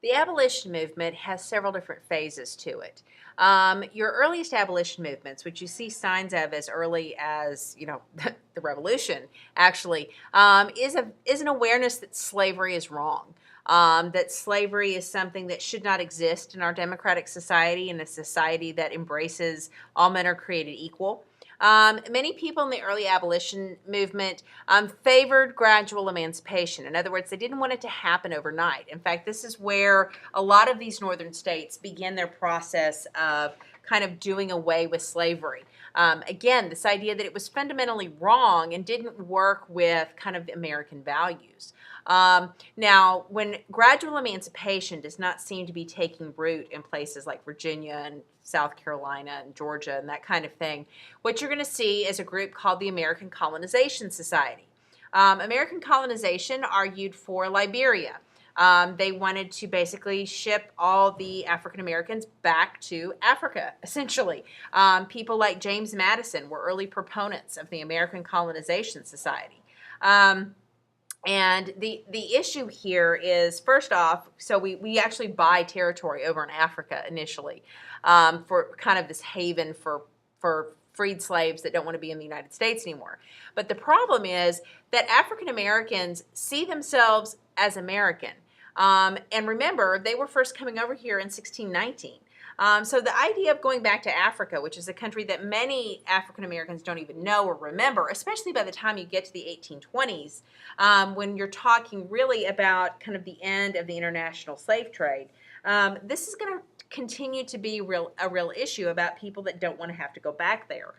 The abolition movement has several different phases to it. Your earliest abolition movements, which you see signs of as early as, the Revolution, actually, is an awareness that slavery is wrong. That slavery is something that should not exist in our democratic society, in a society that embraces all men are created equal. Many people in the early abolition movement favored gradual emancipation. In other words, they didn't want it to happen overnight. In fact, this is where a lot of these northern states begin their process of kind of doing away with slavery. Again, this idea that it was fundamentally wrong and didn't work with kind of American values. Now, when gradual emancipation does not seem to be taking root in places like Virginia and South Carolina and Georgia and that kind of thing, what you're going to see is a group called the American Colonization Society. American colonization argued for Liberia. They wanted to basically ship all the African Americans back to Africa, essentially. People like James Madison were early proponents of the American Colonization Society. And the issue here is, first off, so we actually buy territory over in Africa initially for kind of this haven for freed slaves that don't want to be in the United States anymore. But the problem is that African Americans see themselves as American. And remember, they were first coming over here in 1619. So the idea of going back to Africa, which is a country that many African Americans don't even know or remember, especially by the time you get to the 1820s, when you're talking really about kind of the end of the international slave trade, this is going to continue to be a real issue about people that don't want to have to go back there.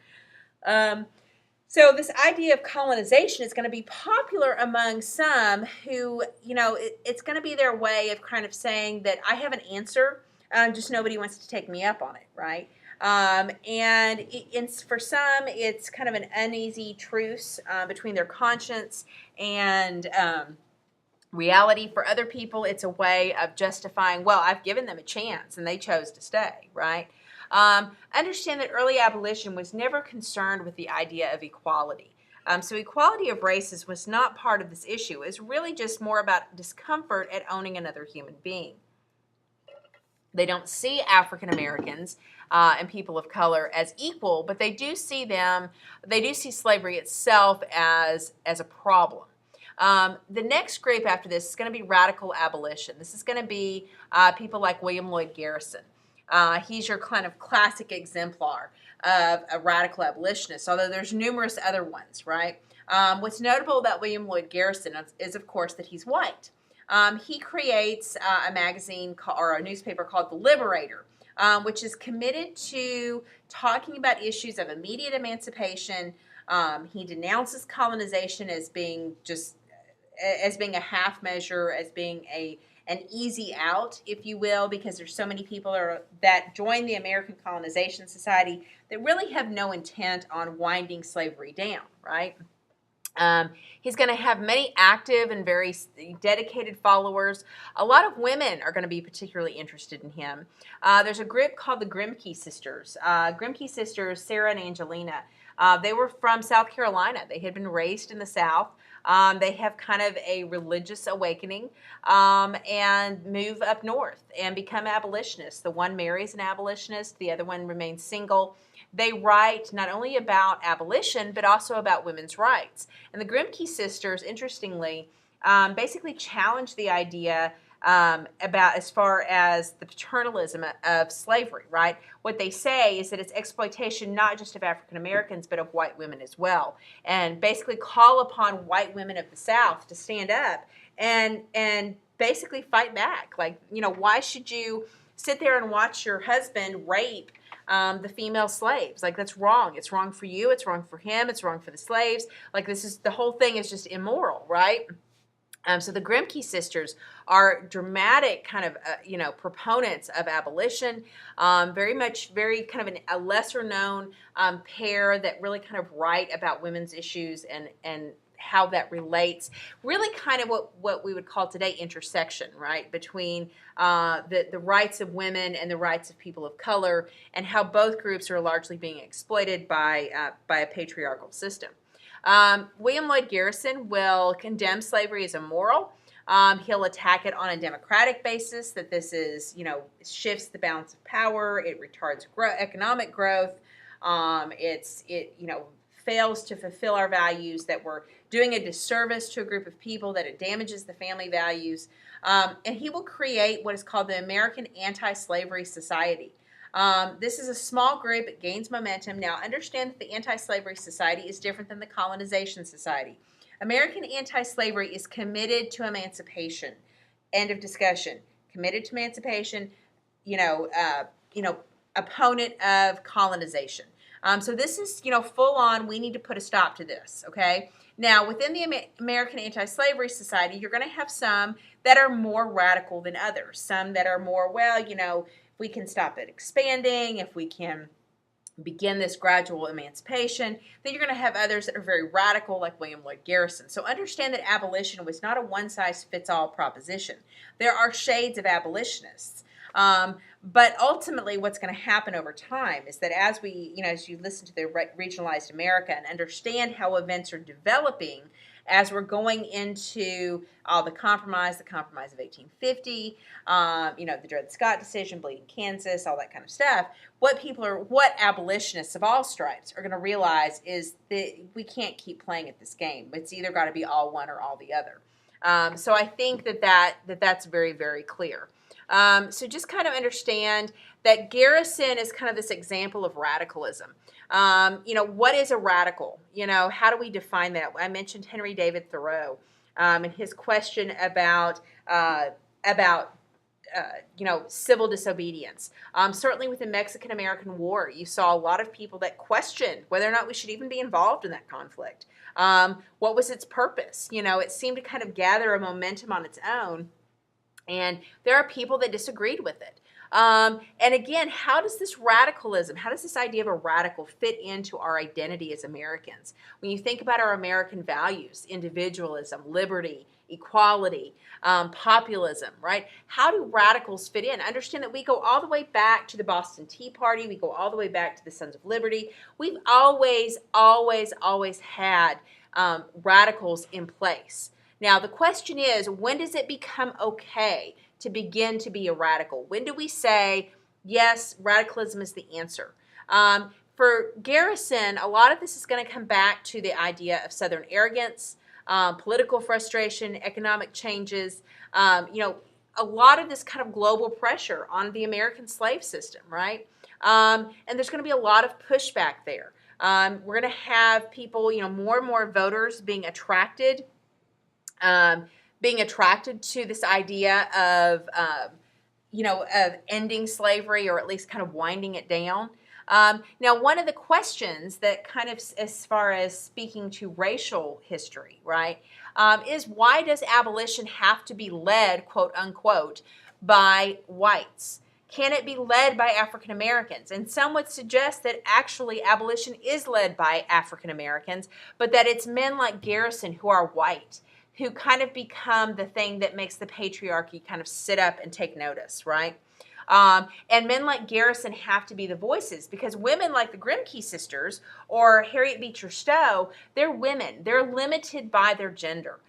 So this idea of colonization is going to be popular among some who, it's going to be their way of kind of saying that I have an answer, just nobody wants to take me up on it, right? And for some, it's kind of an uneasy truce between their conscience and reality. For other people, it's a way of justifying, well, I've given them a chance and they chose to stay, right? Understand that early abolition was never concerned with the idea of equality. So equality of races was not part of this issue. It's really just more about discomfort at owning another human being. They don't see African Americans and people of color as equal, but they do see slavery itself as a problem. The next group after this is going to be radical abolition. This is going to be people like William Lloyd Garrison. He's your kind of classic exemplar of a radical abolitionist, although there's numerous other ones, right? What's notable about William Lloyd Garrison is, of course, that he's white. He creates a magazine or a newspaper called The Liberator, which is committed to talking about issues of immediate emancipation. He denounces colonization as being a half measure, as being an easy out, if you will, because there's so many people that join the American Colonization Society that really have no intent on winding slavery down, right? He's going to have many active and very dedicated followers. A lot of women are going to be particularly interested in him. There's a group called the Grimke Sisters. Grimke Sisters, Sarah and Angelina, they were from South Carolina. They had been raised in the South. They have kind of a religious awakening and move up north and become abolitionists. The one marries an abolitionist. The other one remains single. They write not only about abolition, but also about women's rights. And the Grimke Sisters, interestingly, basically challenge the idea about as far as the paternalism of slavery, right? What they say is that it's exploitation not just of African Americans, but of white women as well. And basically call upon white women of the South to stand up and basically fight back. Like, why should you sit there and watch your husband rape the female slaves? Like, that's wrong. It's wrong for you. It's wrong for him. It's wrong for the slaves. Like, the whole thing is just immoral, right? So the Grimke Sisters are dramatic kind of, proponents of abolition, very kind of a lesser known pair that really kind of write about women's issues and how that relates, really kind of what we would call today intersection, right, between the rights of women and the rights of people of color, and how both groups are largely being exploited by a patriarchal system. William Lloyd Garrison will condemn slavery as immoral. He'll attack it on a democratic basis, that this is, shifts the balance of power. It retards economic growth. It fails to fulfill our values, that we're doing a disservice to a group of people, that it damages the family values. And he will create what is called the American Anti-Slavery Society. This is a small group. It gains momentum. Now, understand that the Anti-Slavery Society is different than the Colonization Society. American Anti-Slavery is committed to emancipation. End of discussion. Committed to emancipation, opponent of colonization. So this is, full on, we need to put a stop to this, okay? Now, within the American Anti-Slavery Society, you're going to have some that are more radical than others. Some that are more, if we can stop it expanding, if we can begin this gradual emancipation, then you're going to have others that are very radical, like William Lloyd Garrison. So understand that abolition was not a one-size-fits-all proposition. There are shades of abolitionists. But ultimately, what's going to happen over time is that as you listen to the regionalized America and understand how events are developing, as we're going into the compromise of 1850, the Dred Scott decision, Bleeding Kansas, all that kind of stuff, what abolitionists of all stripes are going to realize is that we can't keep playing at this game. It's either got to be all one or all the other. So I think that's very, very clear. So just kind of understand that Garrison is kind of this example of radicalism. What is a radical? How do we define that? I mentioned Henry David Thoreau and his question about civil disobedience. Certainly with the Mexican-American War, you saw a lot of people that questioned whether or not we should even be involved in that conflict. What was its purpose? It seemed to kind of gather a momentum on its own. And there are people that disagreed with it. And again, how does this idea of a radical fit into our identity as Americans? When you think about our American values, individualism, liberty, equality, populism, right? How do radicals fit in? Understand that we go all the way back to the Boston Tea Party. We go all the way back to the Sons of Liberty. We've always, always, always had radicals in place. Now, the question is, when does it become okay to begin to be a radical? When do we say, yes, radicalism is the answer? For Garrison, a lot of this is going to come back to the idea of Southern arrogance, political frustration, economic changes, a lot of this kind of global pressure on the American slave system, right? And there's going to be a lot of pushback there. We're going to have people, more and more voters being attracted to this idea of ending slavery, or at least kind of winding it down. Now, one of the questions that kind of, as far as speaking to racial history, right, is why does abolition have to be led, quote unquote, by whites? Can it be led by African Americans? And some would suggest that actually abolition is led by African Americans, but that it's men like Garrison who are white, who kind of become the thing that makes the patriarchy kind of sit up and take notice, right? And men like Garrison have to be the voices, because women like the Grimke sisters or Harriet Beecher Stowe, they're women. They're limited by their gender.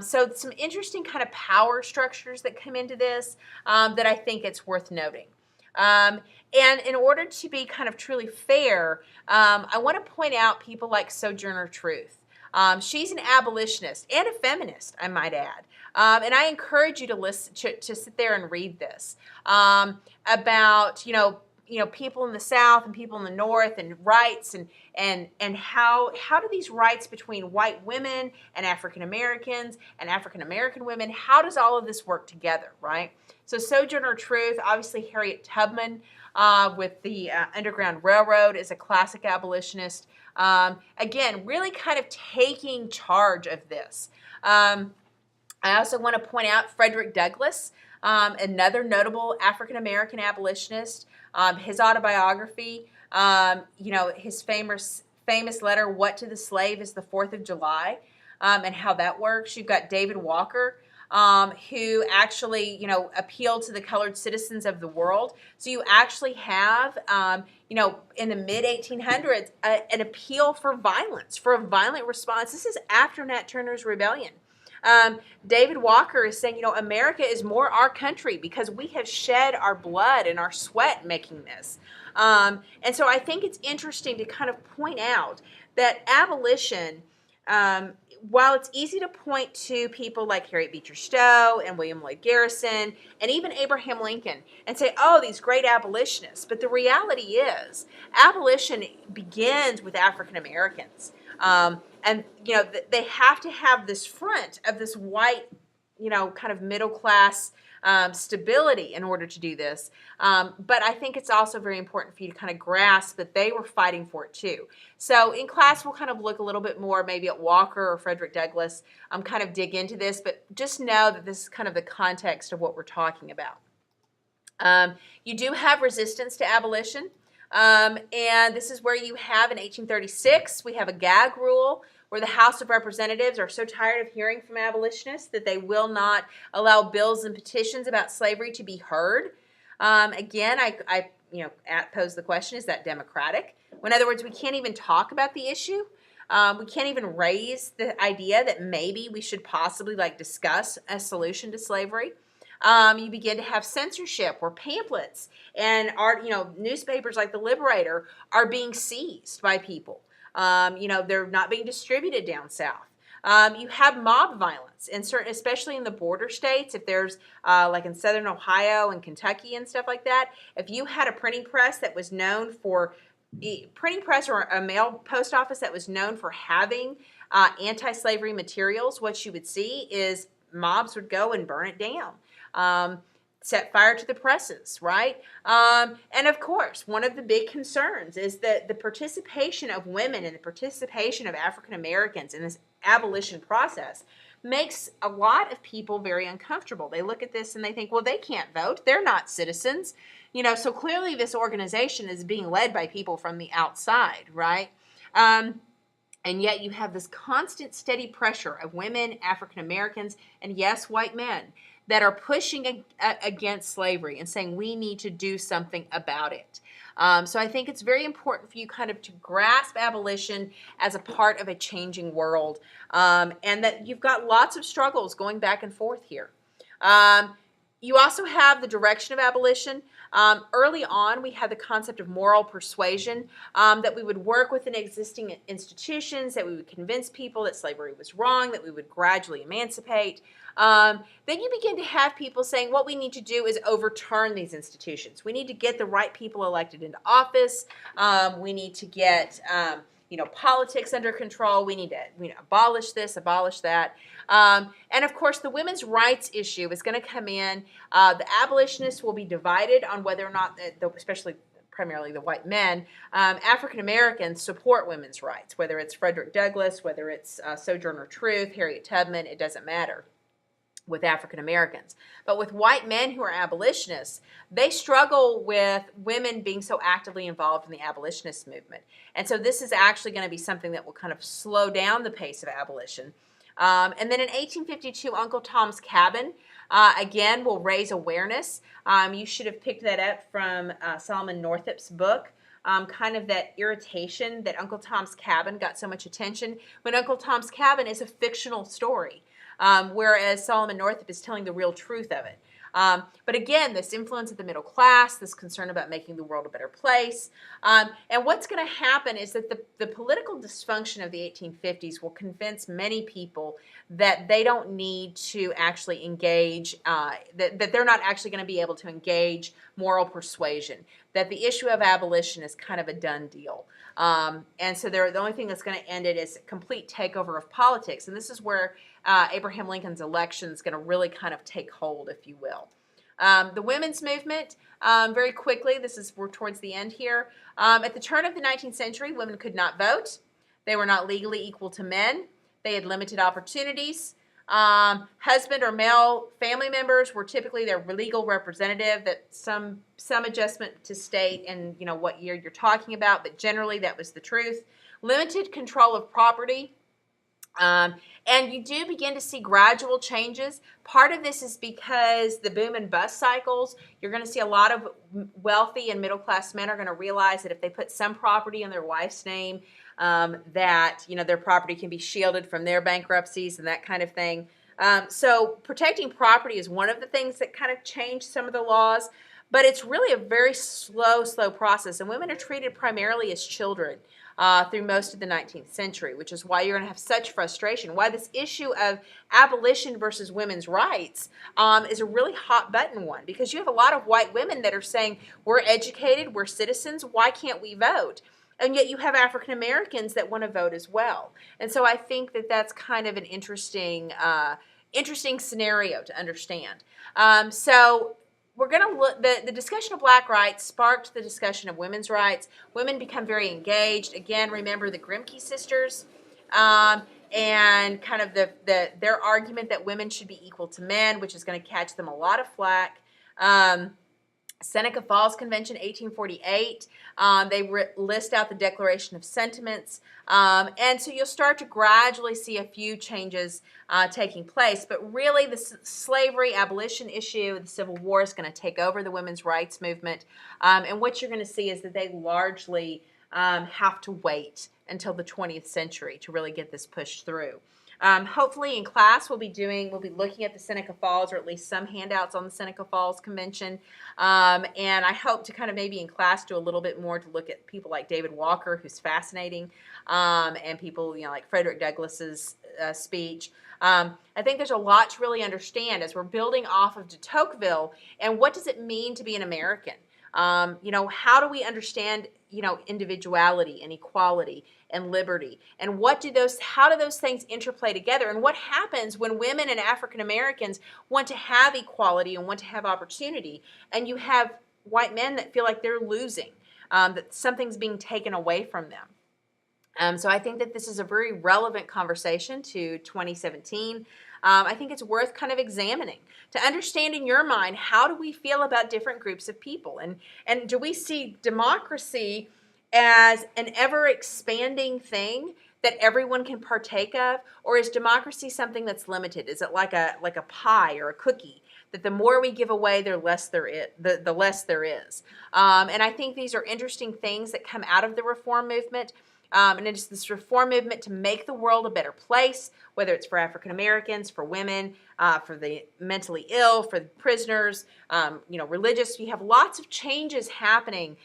So some interesting kind of power structures that come into this that I think it's worth noting. And in order to be kind of truly fair, I want to point out people like Sojourner Truth. She's an abolitionist and a feminist, I might add. And I encourage you to listen to sit there and read this about people in the South and people in the North, and rights and how do these rights between white women and African Americans and African American women, how does all of this work together, right? So Sojourner Truth, obviously Harriet Tubman with the Underground Railroad is a classic abolitionist. Again, really kind of taking charge of this. I also want to point out Frederick Douglass, another notable African-American abolitionist. His autobiography, his famous letter, "What to the Slave is the 4th of July," and how that works. You've got David Walker, who actually, appealed to the colored citizens of the world. So you actually have, in the mid-1800s, an appeal for violence, for a violent response. This is after Nat Turner's rebellion. David Walker is saying, America is more our country because we have shed our blood and our sweat making this. And so I think it's interesting to kind of point out that abolition, while it's easy to point to people like Harriet Beecher Stowe and William Lloyd Garrison and even Abraham Lincoln and say, oh, these great abolitionists, but the reality is abolition begins with African Americans. And they have to have this front of this white, kind of middle class stability in order to do this. But I think it's also very important for you to kind of grasp that they were fighting for it too. So in class, we'll kind of look a little bit more maybe at Walker or Frederick Douglass, kind of dig into this, but just know that this is kind of the context of what we're talking about. You do have resistance to abolition. And this is where you have in 1836, we have a gag rule where the House of Representatives are so tired of hearing from abolitionists that they will not allow bills and petitions about slavery to be heard. Again, I pose the question, is that democratic? In other words, we can't even talk about the issue. We can't even raise the idea that maybe we should possibly discuss a solution to slavery. You begin to have censorship where pamphlets and newspapers like The Liberator are being seized by people. They're not being distributed down south. You have mob violence, and especially in the border states. If there's like in southern Ohio and Kentucky and stuff like that, if you had a printing press that was known for or a mail post office that was known for having anti-slavery materials, what you would see is mobs would go and burn it down. Set fire to the presses, right? And of course, one of the big concerns is that the participation of women and the participation of African Americans in this abolition process makes a lot of people very uncomfortable. They look at this and they think, well, they can't vote. They're not citizens. So clearly this organization is being led by people from the outside, right? And yet you have this constant steady pressure of women, African Americans, and yes, white men that are pushing against slavery and saying we need to do something about it. So I think it's very important for you kind of to grasp abolition as a part of a changing world, and that you've got lots of struggles going back and forth here. You also have the direction of abolition. Early on, we had the concept of moral persuasion, that we would work within existing institutions, that we would convince people that slavery was wrong, that we would gradually emancipate. Then you begin to have people saying what we need to do is overturn these institutions. We need to get the right people elected into office. We need to get politics under control. We need to abolish this, abolish that. And of course, the women's rights issue is going to come in. The abolitionists will be divided on whether or not, especially primarily the white men, African Americans support women's rights, whether it's Frederick Douglass, whether it's Sojourner Truth, Harriet Tubman, it doesn't matter with African Americans. But with white men who are abolitionists, they struggle with women being so actively involved in the abolitionist movement. And so this is actually going to be something that will kind of slow down the pace of abolition. And then in 1852, Uncle Tom's Cabin, again, will raise awareness. You should have picked that up from Solomon Northup's book. Kind of that irritation that Uncle Tom's Cabin got so much attention when Uncle Tom's Cabin is a fictional story. Whereas Solomon Northup is telling the real truth of it. But again, this influence of the middle class, this concern about making the world a better place. And what's going to happen is that the political dysfunction of the 1850s will convince many people that they don't need to actually engage, that they're not actually going to be able to engage moral persuasion, that the issue of abolition is kind of a done deal. And so the only thing that's going to end it is a complete takeover of politics. And this is where Abraham Lincoln's election is going to really kind of take hold, if you will. The women's movement, very quickly, we're towards the end here. At the turn of the 19th century, women could not vote. They were not legally equal to men. They had limited opportunities. Husband or male family members were typically their legal representative, that some adjustment to state and what year you're talking about, but generally that was the truth. Limited control of property. And you do begin to see gradual changes. Part of this is because the boom and bust cycles, you're going to see a lot of wealthy and middle class men are going to realize that if they put some property in their wife's name, that their property can be shielded from their bankruptcies and that kind of thing. So protecting property is one of the things that kind of changed some of the laws, but it's really a very slow process, and women are treated primarily as children through most of the 19th century, which is why you're going to have such frustration, why this issue of abolition versus women's rights is a really hot button one, because you have a lot of white women that are saying, we're educated, we're citizens, why can't we vote? And yet you have African Americans that want to vote as well. And so I think that that's kind of an interesting scenario to understand. So we're going to look, the discussion of black rights sparked the discussion of women's rights. Women become very engaged. Again, remember the Grimke sisters and kind of their argument that women should be equal to men, which is going to catch them a lot of flack. Seneca Falls Convention, 1848, they list out the Declaration of Sentiments, and so you'll start to gradually see a few changes taking place, but really the slavery abolition issue, the Civil War is going to take over the women's rights movement, and what you're going to see is that they largely have to wait until the 20th century to really get this pushed through. Hopefully in class we'll be looking at the Seneca Falls, or at least some handouts on the Seneca Falls Convention, and I hope to kind of maybe in class do a little bit more to look at people like David Walker, who's fascinating, and people like Frederick Douglass's speech. I think there's a lot to really understand as we're building off of de Tocqueville, and what does it mean to be an American? How do we understand individuality and equality and liberty, and how do those things interplay together, and what happens when women and African Americans want to have equality and want to have opportunity, and you have white men that feel like they're losing, that something's being taken away from them. So I think that this is a very relevant conversation to 2017. I think it's worth kind of examining to understand in your mind, how do we feel about different groups of people, and do we see democracy as an ever-expanding thing that everyone can partake of, or is democracy something that's limited? Is it like a pie or a cookie, that the more we give away, the less there is? And I think these are interesting things that come out of the reform movement. And it's this reform movement to make the world a better place, whether it's for African Americans, for women, for the mentally ill, for the prisoners, religious. We have lots of changes happening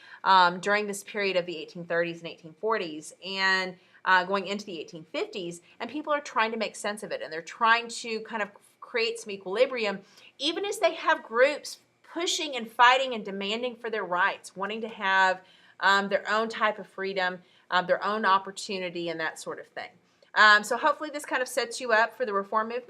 during this period of the 1830s and 1840s and going into the 1850s, and people are trying to make sense of it, and they're trying to kind of create some equilibrium, even as they have groups pushing and fighting and demanding for their rights, wanting to have their own type of freedom, their own opportunity, and that sort of thing. So hopefully this kind of sets you up for the reform movement.